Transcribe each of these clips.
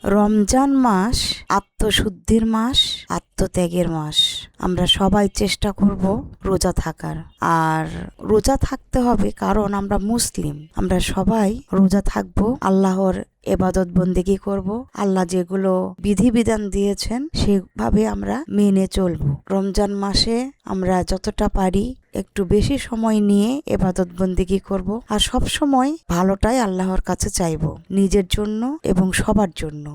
রমজান মাস আত্মশুদ্ধির মাস, আত্মত্যাগের মাস। আমরা সবাই চেষ্টা করব রোজা থাকার। আর রোজা থাকতে হবে কারণ আমরা মুসলিম। আমরা সবাই রোজা থাকবো, আল্লাহর এবাদত বন্দেগী করব। আল্লাহ যেগুলো বিধিবিধান দিয়েছেন সেভাবে আমরা মেনে চলবো। রমজান মাসে আমরা যতটা পারি একটু বেশি সময় নিয়ে এবাদত বন্দেগী করব। আর সব সময় ভালোটাই আল্লাহর কাছে চাইব, নিজের জন্য এবং সবার জন্য,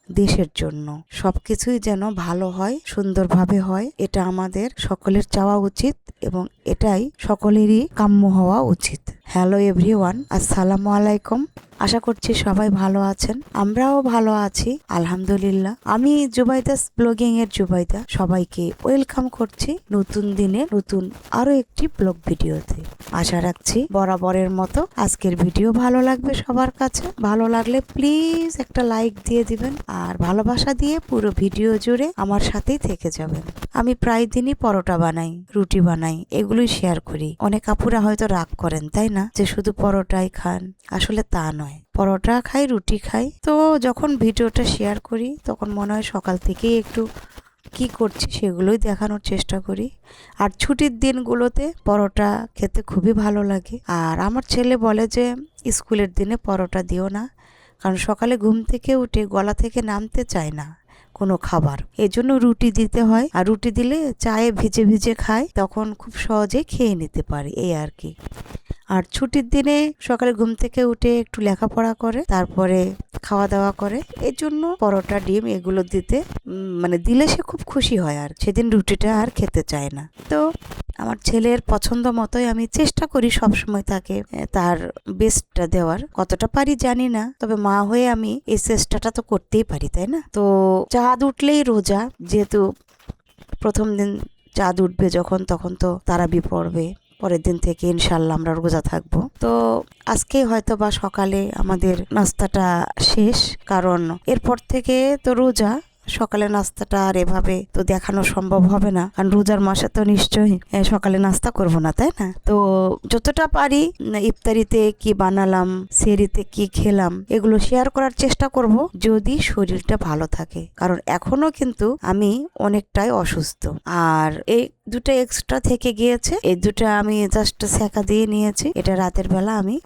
দেশের জন্য। সবকিছুই যেন ভালো হয়, সুন্দরভাবে হয়, এটা আমাদের সকলের চাওয়া উচিত এবং এটাই সকলেরই কাম্য হওয়া উচিত। হ্যালো এভরিওয়ান, আসসালামু আলাইকুম। আশা করছি সবাই ভালো আছেন, আমরাও ভালো আছি আলহামদুলিল্লাহ। আমি জুবাইদাস ব্লগিং এর জুবাইদা সবাইকে ওয়েলকাম করছি নতুন দিনে নতুন আরো একটি ব্লগ ভিডিওতে। আশা রাখছি বরাবরের মতো আজকের ভিডিও ভালো লাগবে সবার কাছে। ভালো লাগলে প্লিজ একটা লাইক দিয়ে দিবেন আর ভালোবাসা দিয়ে পুরো ভিডিও জুড়ে আমার সাথেই থেকে যাবেন। আমি প্রায় দিনই পরোটা বানাই, রুটি বানাই, এগুলোই শেয়ার করি। অনেক আপুরা হয়তো রাগ করেন, তাই না, যে শুধু পরোটাই খান। আসলে তা নয়, পরোটা খাই, রুটি খাই। তো যখন ভিডিওটা শেয়ার করি তখন মনে হয় সকাল থেকেই একটু কি করছি সেগুলোই দেখানোর চেষ্টা করি। আর ছুটির দিনগুলোতে পরোটা খেতে খুবই ভালো লাগে। আর আমার ছেলে বলে যে স্কুলের দিনে পরোটা দিও না, কারণ সকালে ঘুম থেকে উঠে গলা থেকে নামতে চায় না কোনো খাবার, এজন্য রুটি দিতে হয়। আর রুটি দিলে চায়ে ভিজে ভিজে খায়, তখন খুব সহজে খেয়ে নিতে পারে, এই আর কি। আর ছুটির দিনে সকালে ঘুম থেকে উঠে একটু লেখাপড়া করে, তারপরে খাওয়া দাওয়া করে। এই জন্য পরোটা, ডিম এগুলো দিতে দিলে সে খুব খুশি হয়, আর সেদিন রুটিটা আর খেতে চায় না। তো আমার ছেলের পছন্দ মতোই আমি চেষ্টা করি সবসময় তাকে তার বেস্টটা দেওয়ার। কতটা পারি জানি না, তবে মা হয়ে আমি এই চেষ্টাটা তো করতেই পারি, তাই না। তো চাঁদ উঠলেই রোজা, যেহেতু প্রথম দিন চাঁদ উঠবে যখন, তখন তো তারাবি পড়বে। পরের দিন থেকে ইনশাল্লাহ আমরা রোজা থাকবো। তো আজকে হয়তো বা সকালে আমাদের নাস্তাটা শেষ, কারণ এরপর থেকে তো রোজা। সকালে নাস্তাটা আর এভাবে তো দেখানো সম্ভব হবে না, কারণ রোজার মাসে তো নিশ্চয়ই সকালে নাস্তা করব না, তাই না। তো যতটা পারি ইফতারিতে কি বানালাম, সেহরিতে কি খেলাম, এগুলো শেয়ার করার চেষ্টা করব, যদি শরীরটা ভালো থাকে। কারণ এখনো কিন্তু আমি অনেকটাই অসুস্থ। আর এই দুটো এক্সট্রা থেকে গিয়েছে, এই দুটো আমি জাস্ট সেকা দিয়ে নিয়েছি। এটা রাতের বেলা আমি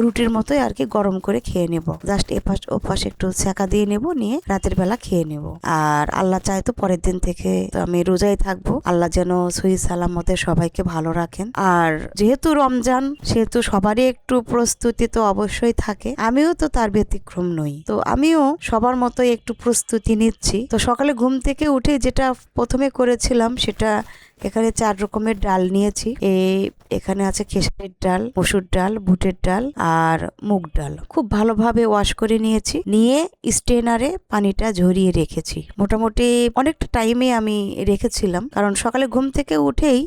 রুটির মতোই আর কি গরম করে খেয়ে নেব। জাস্ট এপাশ ওপাশ একটু সেকা দিয়ে নেব, নিয়ে রাতের বেলা খেয়ে নেব। আর আল্লাহ চায় তো পরের দিন থেকে তো আমি রোজাই থাকবো। আল্লাহ যেন সহি সালামতে সবাইকে ভালো রাখেন। আর যেহেতু রমজান, সেহেতু সবারই একটু প্রস্তুতি তো অবশ্যই থাকে, আমিও তো তার ব্যতিক্রম নই। তো আমিও সবার মতোই একটু প্রস্তুতি নিচ্ছি। তো সকালে ঘুম থেকে উঠে যেটা প্রথমে করেছিলাম, সেটা এখানে 4 রকমের ডাল নিয়েছি। এখানে আছে খেসারির ডাল, মসুর ডাল, বুটের ডাল আর মুগ ডাল। খুব ভালোভাবে ওয়াশ করে নিয়েছি, নিয়ে স্ট্রেনারে পানিটা ঝরিয়ে রেখেছি। মোটামুটি অনেকটা টাইমে আমি রেখেছিলাম, কারণ সকালে ঘুম থেকে উঠেই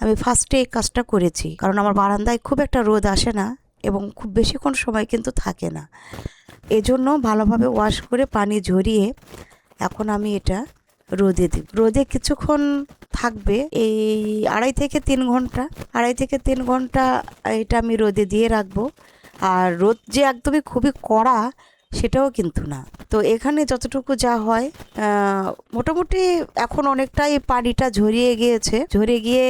আমি ফার্স্টে এই কাজটা করেছি। কারণ আমার বারান্দায় খুব একটা রোদ আসে না এবং খুব বেশিক্ষণ সময় কিন্তু থাকে না, এজন্য ভালোভাবে ওয়াশ করে পানি ঝরিয়ে এখন আমি এটা রোদে দিব। রোদে কিছুক্ষণ থাকবে, এই 2.5 থেকে 3 ঘন্টা। 2.5 থেকে 3 ঘন্টা এটা আমি রোদে দিয়ে রাখবো। আর রোদ যে একদমই খুবই কড়া সেটাও কিন্তু না। তো এখানে যতটুকু যা হয়, মোটামুটি এখন অনেকটাই পানিটা ঝরিয়ে গিয়েছে, ঝরে গিয়ে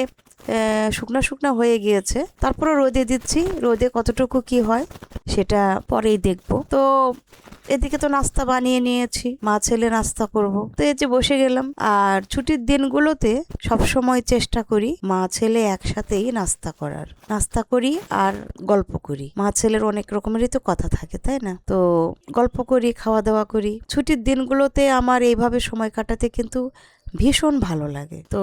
শুকনা শুকনা হয়ে গিয়েছে। তারপরে রোদে দিচ্ছি, রোদে কতটুকু কি হয় সেটা পরেই দেখবো। তো এদিকে তো নাস্তা বানিয়ে নিয়েছি, মা ছেলে নাস্তা করব। তো এই যে বসে গেলাম। আর ছুটির দিনগুলোতে সব সময় চেষ্টা করি মা ছেলে একসাথেই নাস্তা করি আর গল্প করি। মা ছেলের অনেক রকমেরই তো কথা থাকে, তাই না। তো গল্প করি, খাওয়া দাওয়া করি। ছুটির দিনগুলোতে আমার এইভাবে সময় কাটাতে কিন্তু ভীষণ ভালো লাগে। তো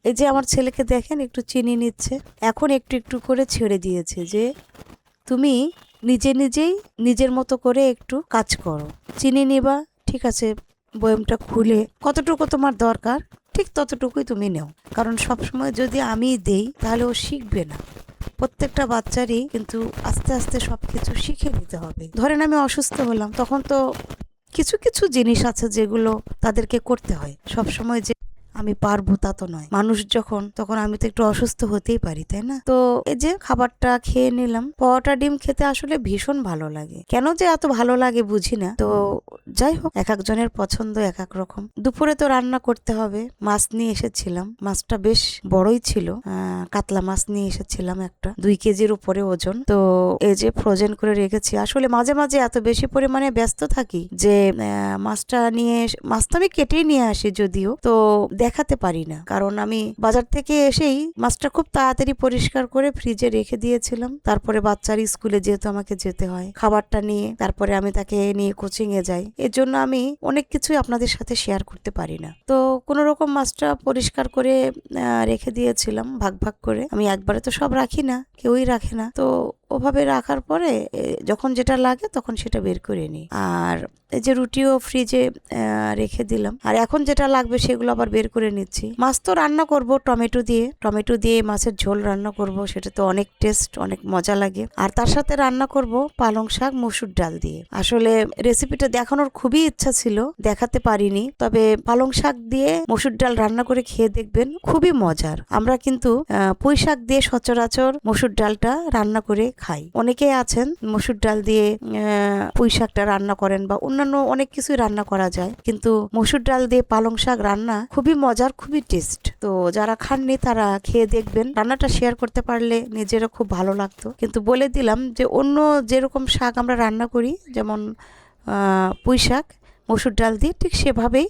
এই যে আমার ছেলেকে দেখেন একটু চিনি নিচ্ছে, এখন একটু একটু করে ছেড়ে দিয়েছে যে তুমি নিজেই নিজের মতো করে একটু কাজ করো। চিনি নিবা, ঠিক আছে, বয়মটা খুলে কতটুকু তোমার দরকার ঠিক ততটুকুই তুমি নেও। কারণ সবসময় যদি আমি দেই তাহলে ও শিখবে না। প্রত্যেকটা বাচ্চারই কিন্তু আস্তে আস্তে সবকিছু শিখে নিতে হবে। ধরেন আমি অসুস্থ হলাম, তখন তো কিছু কিছু জিনিস আছে যেগুলো তাদেরকে করতে হয়। সবসময় যে আমি পারবো তা তো নয়। মানুষ যখন, তখন আমি তো একটু অসুস্থ হতেই পারি, তাই না? তো এই যে খাবারটা খেয়ে নিলাম। পরোটা ডিম খেতে আসলে ভীষণ ভালো লাগে, কেন যে এত ভালো লাগে বুঝি না। তো যাই হোক, এক একজনের পছন্দ এক এক রকম। দুপুরে তো রান্না করতে হবে। মাছ নিয়ে এসেছিলাম, মাছটা বেশ বড়ই ছিল। কাতলা মাছ নিয়ে এসেছিলাম একটা, 2 কেজির উপরে ওজন। তো এই যে ফ্রোজেন করে রেখেছি। আসলে মাঝে মাঝে এত বেশি পরিমাণে ব্যস্ত থাকি যে মাছটা মাছটা আমি কেটেই নিয়ে আসি, যদিও তো দেখাতে পারি না, কারণ আমি বাজার থেকে এসেই মাছটা খুব তাড়াতাড়ি পরিষ্কার করে ফ্রিজে রেখে দিয়েছিলাম। তারপরে বাচ্চার স্কুলে যেহেতু আমাকে যেতে হয়, খাবারটা নিয়ে তারপরে আমি তাকে নিয়ে কোচিং এ যাই, এর জন্য আমি অনেক কিছুই আপনাদের সাথে শেয়ার করতে পারি না। তো কোনো রকম মাছটা পরিষ্কার করে রেখে দিয়েছিলাম ভাগ ভাগ করে। আমি একবারে তো সব রাখি না, কেউই রাখে না। তো ওভাবে রাখার পরে যখন যেটা লাগে তখন সেটা বের করে নিই। আর এই যে রুটিও ফ্রিজে রেখে দিলাম, আর এখন যেটা লাগবে সেগুলো আবার বের করে নিচ্ছি। মাছ তো রান্না করব টমেটো দিয়ে মাছের ঝোল রান্না করব, সেটা তো অনেক টেস্ট, অনেক মজা লাগে। আর তার সাথে রান্না করব পালং শাক মসুর ডাল দিয়ে। আসলে রেসিপিটা দেখানোর খুবই ইচ্ছা ছিল, দেখাতে পারিনি। তবে পালং শাক দিয়ে মসুর ডাল রান্না করে খেয়ে দেখবেন, খুবই মজার। আমরা কিন্তু পুঁই শাক দিয়ে সচরাচর মসুর ডালটা রান্না করে খাই। অনেকেই আছেন মসুর ডাল দিয়ে পুঁই শাকটা রান্না করেন, বা অন্যান্য অনেক কিছুই রান্না করা যায়, কিন্তু মসুর ডাল দিয়ে পালং শাক রান্না খুবই মজার, খুবই টেস্ট। তো যারা খাননি তারা খেয়ে দেখবেন। রান্নাটা শেয়ার করতে পারলে নিজেরও খুব ভালো লাগতো। কিন্তু বলে দিলাম যে অন্য যেরকম শাক আমরা রান্না করি, যেমন পুঁই শাক মসুর ডাল দিয়ে, ঠিক সেভাবেই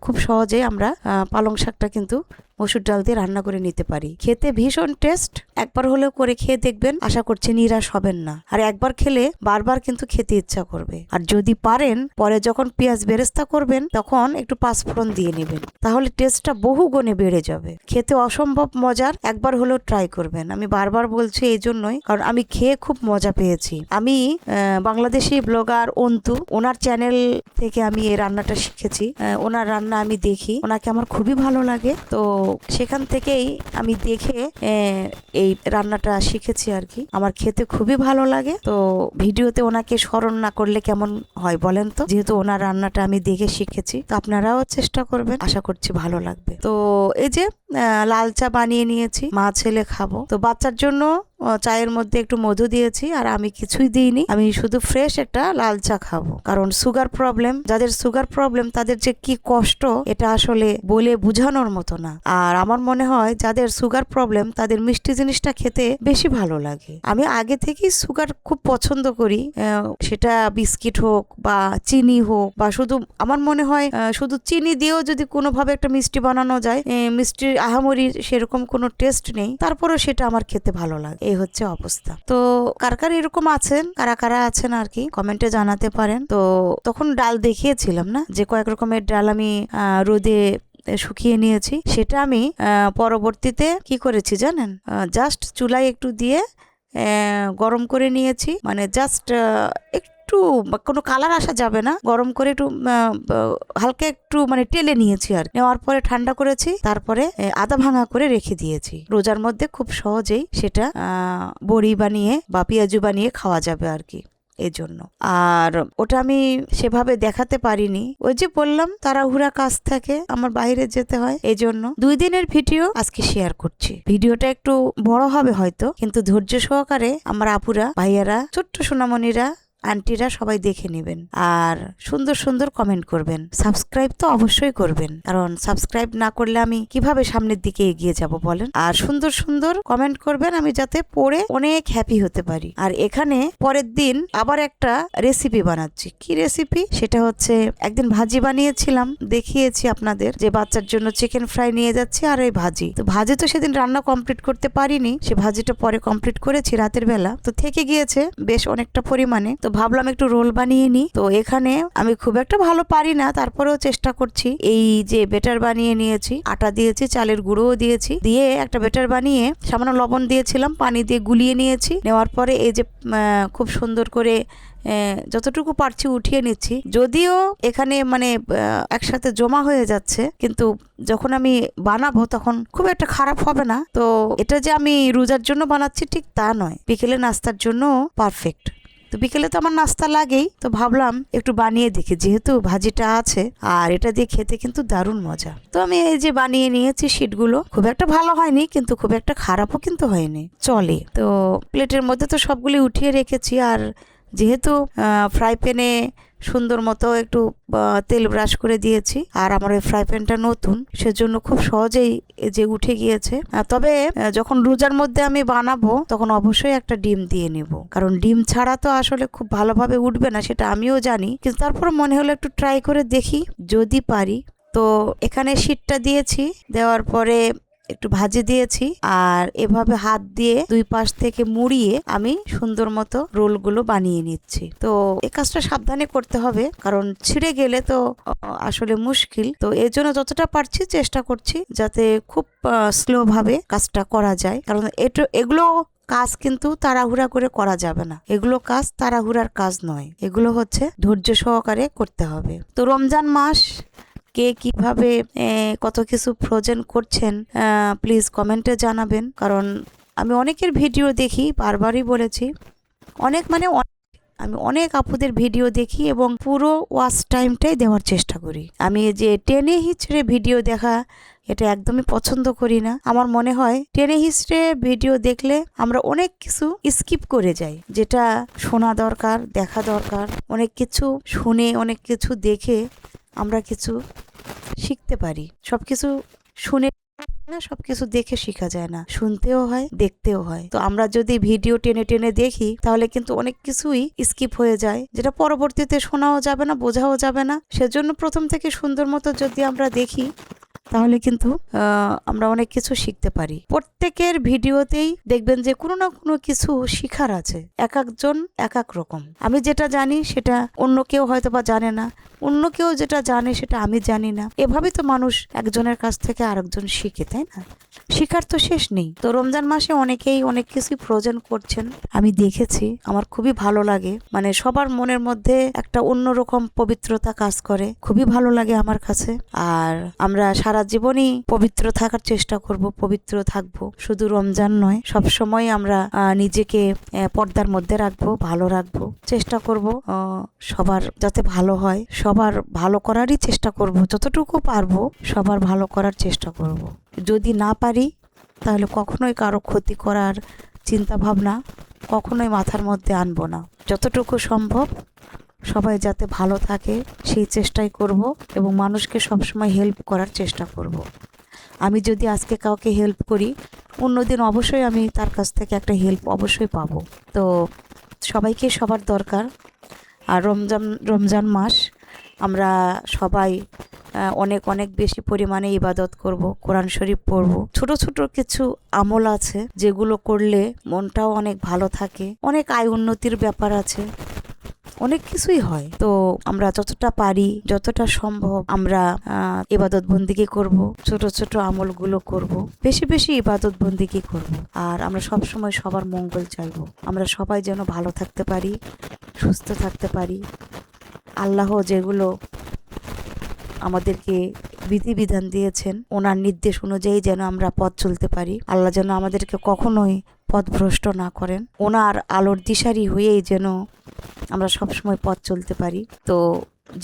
খুব সহজে আমরা পালং শাকটা কিন্তু মসুর ডাল দিয়ে রান্না করে নিতে পারি। খেতে ভীষণ টেস্ট। একবার হলেও করে খেয়ে দেখবেন, আশা করছি নিরাশ হবেন না। আর একবার খেলে বারবার কিন্তু খেতে ইচ্ছা করবে। আর যদি পারেন, পরে যখন পেঁয়াজ বেরেস্তা করবেন তখন একটু পাঁচফোড়ন দিয়ে নেবেন, তাহলে টেস্টটা বহু গুণে বেড়ে যাবে। খেতে অসম্ভব মজার, একবার হলেও ট্রাই করবেন। আমি বারবার বলছি এই জন্যই, কারণ আমি খেয়ে খুব মজা পেয়েছি। আমি বাংলাদেশি ব্লগার অন্তু, ওনার চ্যানেল থেকে আমি এই রান্নাটা শিখেছি। ওনার রান্না আমি দেখি, ওনাকে আমার খুবই ভালো লাগে। তো সেখান থেকেই আমি দেখে এই রান্নাটা শিখেছি আর কি। আমার খেতে খুবই ভালো লাগে। তো ভিডিওতে ওনাকে স্মরণ না করলে কেমন হয় বলেন তো, যেহেতু ওনার রান্নাটা আমি দেখে শিখেছি। তো আপনারাও চেষ্টা করবেন, আশা করছি ভালো লাগবে। তো এই যে লাল চা বানিয়ে নিয়েছি, মা ছেলে খাবো। তো বাচ্চার জন্য চায়ের মধ্যে একটু মধু দিয়েছি, আর আমি কিছুই দিইনি। আমি শুধু ফ্রেশ একটা লাল চা খাবো, কারণ সুগার প্রবলেম, যাদের সুগার প্রবলেম তাদের যে কি কষ্ট, এটা আসলে বলে বোঝানোর মতো না। আর আমার মনে হয় যাদের সুগার প্রবলেম তাদের মিষ্টি জিনিসটা খেতে বেশি ভালো লাগে। আমি আগে থেকেই সুগার খুব পছন্দ করি, সেটা বিস্কিট হোক বা চিনি হোক, বা শুধু আমার মনে হয় শুধু চিনি দিয়েও যদি কোনোভাবে একটা মিষ্টি বানানো যায়, মিষ্টির আহামরি সেরকম কোনো টেস্ট নেই, তারপরেও সেটা আমার খেতে ভালো লাগে। এই হচ্ছে অবস্থা। তো কার কার এরকম আছেন, কারা কারা আছেন আর কি কমেন্টে জানাতে পারেন। তো তখন ডাল দেখিয়েছিলাম না, যে কয়েক রকমের ডাল আমি রোদে শুকিয়ে নিয়েছি। সেটা আমি পরবর্তীতে কি করেছি জানেন, জাস্ট চুলায় একটু দিয়ে গরম করে নিয়েছি। মানে জাস্ট একটু, কোনো কালার আসা যাবে না, গরম করে একটু হালকা একটু মানে টেলে নিয়েছি। আর নেওয়ার পরে ঠান্ডা করেছি, তারপরে আধা ভাঙা করে রেখে দিয়েছি। রোজার মধ্যে খুব সহজেই সেটা বড়ি বানিয়ে বা পেঁয়াজু বানিয়ে খাওয়া যাবে আর কি, এজন্য। আর ওটা আমি সেভাবে দেখাতে পারিনি, ওই যে বললাম তাড়াহুড়া কাজ থাকে, আমার বাইরে যেতে হয়, এই জন্য 2 দিনের ভিডিও আজকে শেয়ার করছি। ভিডিওটা একটু বড় হবে হয়তো, কিন্তু ধৈর্য সহকারে আমার আপুরা, ভাইয়ারা, ছোট্ট সোনামণিরা, আন্টিরা সবাই দেখে নেবেন, আর সুন্দর সুন্দর কমেন্ট করবেন। সাবস্ক্রাইব তো অবশ্যই করবেন, কারণ সাবস্ক্রাইব না করলে আমি কিভাবে সামনের দিকে এগিয়ে যাব বলেন। আর সুন্দর সুন্দর কমেন্ট করবেন, আমি যাতে পড়ে অনেক হ্যাপি হতে পারি। আর এখানে পরের দিন আবার একটা রেসিপি বানাচ্ছি। কি রেসিপি? সেটা হচ্ছে, একদিন ভাজি বানিয়েছিলাম, দেখিয়েছি আপনাদের, যে বাচ্চার জন্য চিকেন ফ্রাই নিয়ে যাচ্ছি আর এই ভাজি। তো ভাজি তো সেদিন রান্না কমপ্লিট করতে পারিনি, সে ভাজিটা পরে কমপ্লিট করেছি রাতের বেলা, তো থেকে গিয়েছে বেশ অনেকটা পরিমাণে। তো ভাবলাম একটু রোল বানিয়ে নিই। তো এখানে আমি খুব একটা ভালো পারি না, তারপরেও চেষ্টা করছি। এই যে বেটার বানিয়ে নিয়েছি, আটা দিয়েছি, চালের গুঁড়োও দিয়েছি, দিয়ে একটা বেটার বানিয়ে সামান্য লবণ দিয়েছিলাম, পানি দিয়ে গুলিয়ে নিয়েছি। নেওয়ার পরে এই যে খুব সুন্দর করে যতটুকু পারছি উঠিয়ে নিচ্ছি। যদিও এখানে মানে একসাথে জমা হয়ে যাচ্ছে, কিন্তু যখন আমি বানাবো তখন খুব একটা খারাপ হবে না। তো এটা যে আমি রোজার জন্য বানাচ্ছি ঠিক তা নয়, বিকেলে নাস্তার জন্য পারফেক্ট। তো বিকেলে তো আমার নাস্তা লাগেই, তো ভাবলাম একটু বানিয়ে দেখি, যেহেতু ভাজিটা আছে আর এটা দিয়ে খেতে কিন্তু দারুণ মজা। তো আমি এই যে বানিয়ে নিয়েছি শিটগুলো, খুব একটা ভালো হয়নি কিন্তু খুব একটা খারাপও কিন্তু হয়নি, চলে। তো প্লেটের মধ্যে তো সবগুলি উঠিয়ে রেখেছি, আর যেহেতু ফ্রাই প্যানে সুন্দর মতো একটু তেল ব্রাশ করে দিয়েছি, আর আমার ওই ফ্রাই প্যানটা নতুন, সেজন্য খুব সহজেই যে উঠে গিয়েছে। তবে যখন রোজার মধ্যে আমি বানাবো তখন অবশ্যই একটা ডিম দিয়ে নিব, কারণ ডিম ছাড়া তো আসলে খুব ভালোভাবে উঠবে না, সেটা আমিও জানি, কিন্তু তারপর মনে হলো একটু ট্রাই করে দেখি যদি পারি। তো এখানে শীটটা দিয়েছি, দেওয়ার পরে একটু ভাজি দিয়েছি, আর এভাবে হাত দিয়ে দুই পাশ থেকে মুড়িয়ে আমি সুন্দর মতো রোলগুলো বানিয়ে নিচ্ছি। তো এই কাজটা সাবধানে করতে হবে, কারণ ছিঁড়ে গেলে তো আসলে মুশকিল। তো এর জন্য যতটা পারছি চেষ্টা করছি যাতে খুব স্লো ভাবে কাজটা করা যায়, কারণ এগুলো কাজ কিন্তু তাড়াহুড়া করে করা যাবে না, এগুলো কাজ তাড়াহুড়ার কাজ নয়, এগুলো হচ্ছে ধৈর্য সহকারে করতে হবে। তো রমজান মাস কে কিভাবে কত কিছু ফ্রোজেন করছেন প্লিজ কমেন্টে জানাবেন, কারণ আমি অনেকের ভিডিও দেখি, বারবারই বলেছি, আমি অনেক আপুদের ভিডিও দেখি এবং পুরো ওয়াচ টাইমটাই দেওয়ার চেষ্টা করি। আমি যে টেনে হিচড়ে ভিডিও দেখা এটা একদমই পছন্দ করি না। আমার মনে হয় টেনে হিচড়ে ভিডিও দেখলে আমরা অনেক কিছু স্কিপ করে যাই, যেটা শোনা দরকার, দেখা দরকার। অনেক কিছু শুনে, অনেক কিছু দেখে আমরা কিছু শিখতে পারি। সবকিছু শুনে না, সবকিছু দেখে শেখা যায় না, শুনতেও হয়, দেখতেও হয়। তো আমরা যদি ভিডিও টেনে টেনে দেখি তাহলে কিন্তু অনেক কিছুই স্কিপ হয়ে যায়, যেটা পরবর্তীতে শোনাও যাবে না, বোঝাও যাবে না। সেজন্য প্রথম থেকে সুন্দর মতো যদি আমরা দেখি তাহলে কিন্তু আমরা অনেক কিছু শিখতে পারি। প্রত্যেকের ভিডিওতেই দেখবেন যে কোনো না কোনো কিছু শিখার আছে, এক একজন এক এক রকম। আমি যেটা জানি সেটা অন্য কেউ হয়তো বা জানে না, অন্য কেউ যেটা জানে সেটা আমি জানি না। এভাবে তো মানুষ একজনের কাছ থেকে আরেকজন শিখে, তাই না? শিখার তো শেষ নেই। তো রমজান মাসে অনেকেই অনেক কিছুই ফ্রোজেন করছেন, আমি দেখেছি, আমার খুবই ভালো লাগে। মানে সবার মনের মধ্যে একটা অন্যরকম পবিত্রতা কাজ করে, খুবই ভালো লাগে আমার কাছে। আর আমরা সারা জীবনই পবিত্র থাকার চেষ্টা করব, পবিত্র থাকবো, শুধু রমজান নয়, সব সময় আমরা নিজেকে পর্দার মধ্যে রাখবো, ভালো রাখবো, চেষ্টা করব সবার যাতে ভালো হয়, সবার ভালো করারই চেষ্টা করব, যতটুকু পারবো সবার ভালো করার চেষ্টা করব। যদি না পারি তাহলে কখনোই কারো ক্ষতি করার চিন্তা ভাবনা কখনোই মাথার মধ্যে আনবো না। যতটুকু সম্ভব সবাই যাতে ভালো থাকে সেই চেষ্টাই করব, এবং মানুষকে সবসময় হেল্প করার চেষ্টা করব। আমি যদি আজকে কাউকে হেল্প করি, অন্যদিন অবশ্যই আমি তার কাছ থেকে একটা হেল্প অবশ্যই পাবো। তো সবাইকে সবার দরকার। আর রমজান মাস আমরা সবাই অনেক অনেক বেশি পরিমাণে ইবাদত করব, কোরআন শরীফ পড়ব। ছোট ছোট কিছু আমল আছে যেগুলো করলে মনটাও অনেক ভালো থাকে, অনেক আয় উন্নতির ব্যাপার আছে, অনেক কিছুই হয়। তো আমরা যতটা পারি, যতটা সম্ভব আমরা ইবাদত বন্দিগি করব, ছোট ছোট আমলগুলো করব, বেশি বেশি ইবাদত বন্দিগি করব। আর আমরা সব সময় সবার মঙ্গল চাইবো, আমরা সবাই যেন ভালো থাকতে পারি, সুস্থ থাকতে পারি। আল্লাহ যেগুলো আমাদেরকে বিধিবিধান দিয়েছেন, ওনার নির্দেশ অনুযায়ী যেন আমরা পথ চলতে পারি। আল্লাহ যেন আমাদেরকে কখনোই পথভ্রষ্ট না করেন, ওনার আলোর দিশারি হয়েই যেন আমরা সবসময় পথ চলতে পারি। তো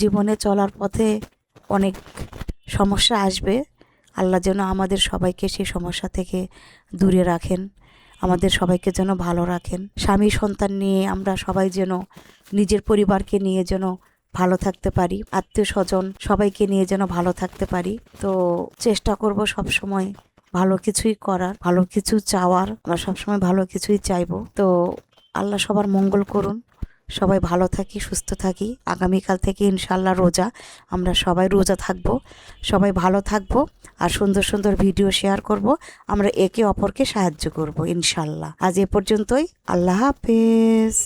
জীবনে চলার পথে অনেক সমস্যা আসবে, আল্লাহ যেন আমাদের সবাইকে সেই সমস্যা থেকে দূরে রাখেন, আমাদের সবাইকে যেন ভালো রাখেন। স্বামী সন্তান নিয়ে আমরা সবাই যেন নিজের পরিবারকে নিয়ে যেন ভালো থাকতে পারি, আত্মীয় স্বজন সবাইকে নিয়ে যেন ভালো থাকতে পারি। তো চেষ্টা করব সব সময় ভালো কিছুই করার, ভালো কিছু চাওয়ার। আমরা সবসময় ভালো কিছুই চাইবো। তো আল্লাহ সবার মঙ্গল করুন, সবাই ভালো থাকি, সুস্থ থাকি। আগামীকাল থেকে ইনশাল্লাহ রোজা, আমরা সবাই রোজা থাকবো, সবাই ভালো থাকবো, আর সুন্দর সুন্দর ভিডিও শেয়ার করব, আমরা একে অপরকে সাহায্য করব ইনশাল্লাহ। আজ এ পর্যন্তই, আল্লাহ হাফেজ।